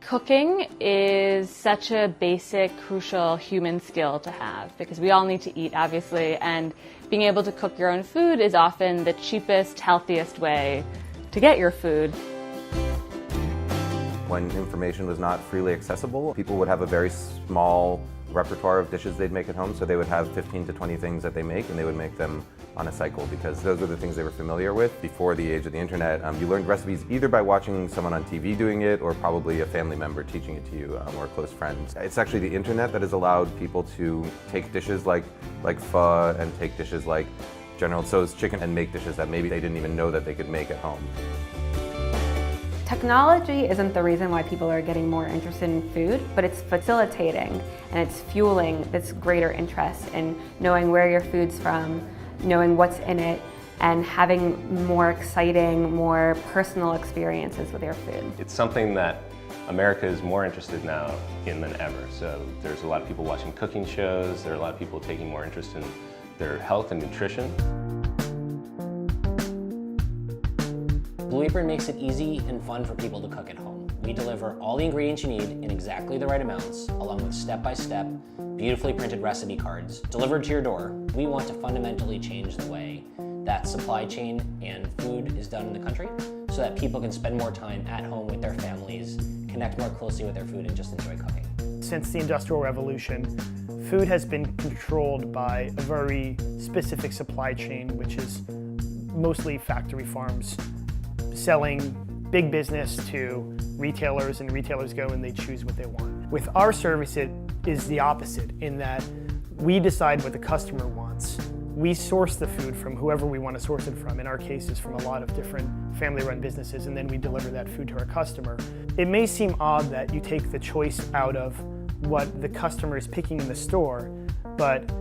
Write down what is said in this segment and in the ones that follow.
Cooking is such a basic, crucial human skill to have because we all need to eat, obviously, and being able to cook your own food is often the cheapest, healthiest way to get your food. When information was not freely accessible, people would have a very small repertoire of dishes they'd make at home, so they would have 15 to 20 things that they make, and they would make them on a cycle because those were the things they were familiar with. Before the age of the internet, you learned recipes either by watching someone on TV doing it or probably a family member teaching it to you or close friends. It's actually the internet that has allowed people to take dishes like pho and take dishes like General Tso's chicken and make dishes that maybe they didn't even know that they could make at home. Technology isn't the reason why people are getting more interested in food, but it's facilitating and it's fueling this greater interest in knowing where your food's from, knowing what's in it, and having more exciting, more personal experiences with your food. It's something that America is more interested now in than ever. So there's a lot of people watching cooking shows, there are a lot of people taking more interest in their health and nutrition. Blue Apron makes it easy and fun for people to cook at home. We deliver all the ingredients you need in exactly the right amounts, along with step-by-step, beautifully printed recipe cards delivered to your door. We want to fundamentally change the way that supply chain and food is done in the country so that people can spend more time at home with their families, connect more closely with their food, and just enjoy cooking. Since the Industrial Revolution, food has been controlled by a very specific supply chain, which is mostly factory farms selling big business to retailers, and retailers go and they choose what they want. With our service, it is the opposite in that we decide what the customer wants. We source the food from whoever we want to source it from. In our case, is from a lot of different family-run businesses, and then we deliver that food to our customer. It may seem odd that you take the choice out of what the customer is picking in the store, but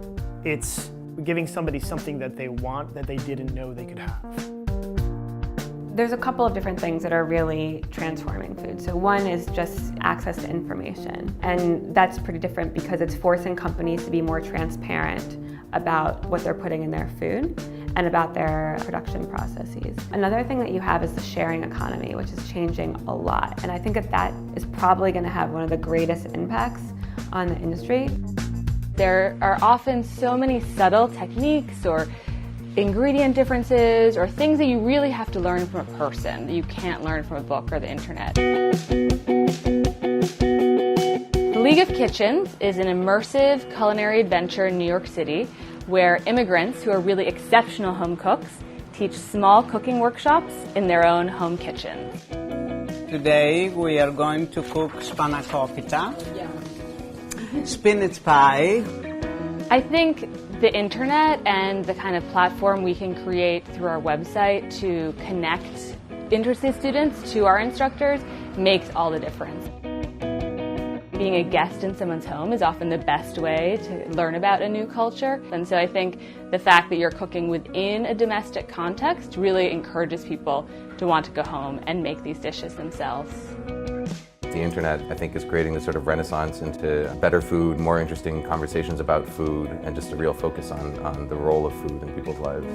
it's giving somebody something that they want that they didn't know they could have. There's a couple of different things that are really transforming food. So one is just access to information. And that's pretty different because it's forcing companies to be more transparent about what they're putting in their food and about their production processes. Another thing that you have is the sharing economy, which is changing a lot. And I think that is probably going to have one of the greatest impacts on the industry. There are often so many subtle techniques or ingredient differences or things that you really have to learn from a person that you can't learn from a book or the internet. The League of Kitchens is an immersive culinary adventure in New York City where immigrants who are really exceptional home cooks teach small cooking workshops in their own home kitchens. Today we are going to cook spanakopita, spinach pie. I think the internet and the kind of platform we can create through our website to connect interested students to our instructors makes all the difference. Being a guest in someone's home is often the best way to learn about a new culture. And so I think the fact that you're cooking within a domestic context really encourages people to want to go home and make these dishes themselves. The internet, I think, is creating this sort of renaissance into better food, more interesting conversations about food, and just a real focus on the role of food in people's lives.